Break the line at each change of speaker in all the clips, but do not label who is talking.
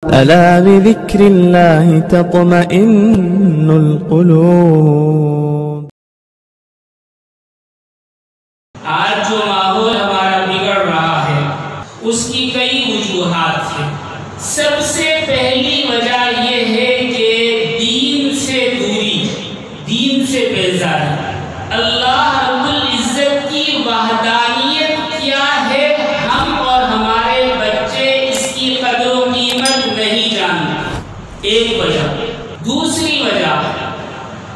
ألا بذكر الله تطمئن القلوب۔
آج جو ماحول ہمارا بگڑ رہا ہے اس کی کئی وجوہات ہیں۔ سب سے پہلی وجہ یہ ہے کہ دین سے دوری، دین سے بیزاری۔ اللہ رب العزت کی وحدانیت کیا ہے ہم اور ہمارے بچے اس کی قدر و قیمت نہیں جانتے، ایک وجہ۔ دوسری وجہ،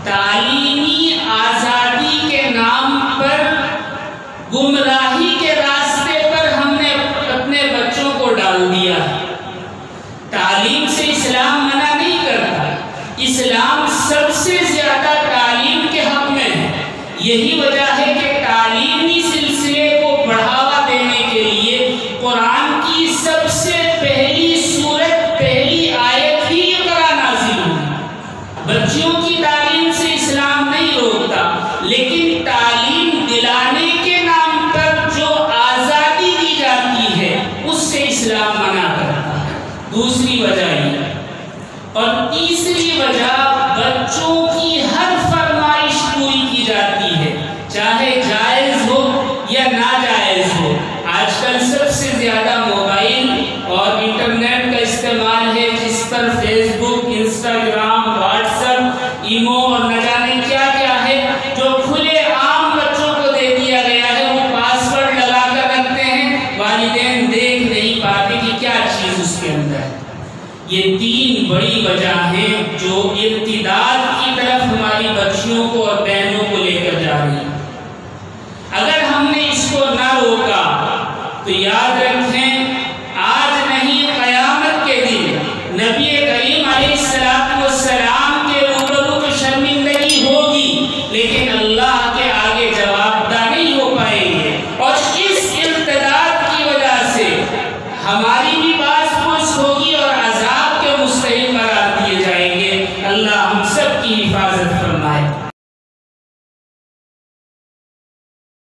تعلیمی آزادی کے نام پر گمراہی کے راستے پر ہم نے اپنے بچوں کو ڈال دیا۔ تعلیم سے اسلام منع نہیں کرتا، اسلام سب سے زیادہ تعلیم کے حق میں ہے۔ یہی وجہ ہے کہ تعلیمی سلسلے کو بڑھاوا دینے کے لیے قرآن کی سب سے پہلی سورت، پہلی آیت ہی اقرا نازل ہوئی۔ بچیوں کی تعلیم سے اسلام نہیں روکتا، لیکن تعلیم دلانے کے نام پر جو آزادی دی جاتی ہے اس سے اسلام منع کرتا ہے۔ دوسری وجہ یہ، اور تیسری وجہ، بچوں کی ہر فرمائش پوری کی جاتی ہے، چاہے جائز ہو یا ناجائز ہو۔ آج کل سب سے زیادہ موبائل اور انٹرنیٹ کا استعمال ہے، جس پر فیس بک، انسٹاگرام، واٹس ایپ، ایمو اور نہ جانے کیا کیا ہے جو کھلے عام بچوں کو دے دیا گیا ہے۔ وہ پاسورڈ لگا کر رکھتے ہیں، والدین دیکھ نہیں پاتے کہ کیا چیز اس کے اندر ہے۔ یہ تین بڑی وجہ ہیں جو ارتداد کی طرف ہماری بچیوں کو اور بہنوں کو لے کر جا رہی ہیں۔ اگر ہم نے اس کو نہ روکا تو یاد رکھیں، آج نہیں قیامت کے دن نبی کریم علیہ السلام کے روبرو تو شرمندگی ہوگی، لیکن اللہ کے آگے جواب دہ نہیں ہو پائیں گے۔ اور اس ارتداد کی وجہ سے ہماری بھی باز پرس ہوگی اور عذاب کے مستحق قرار دیے جائیں گے۔ اللہ ہم سب کی حفاظت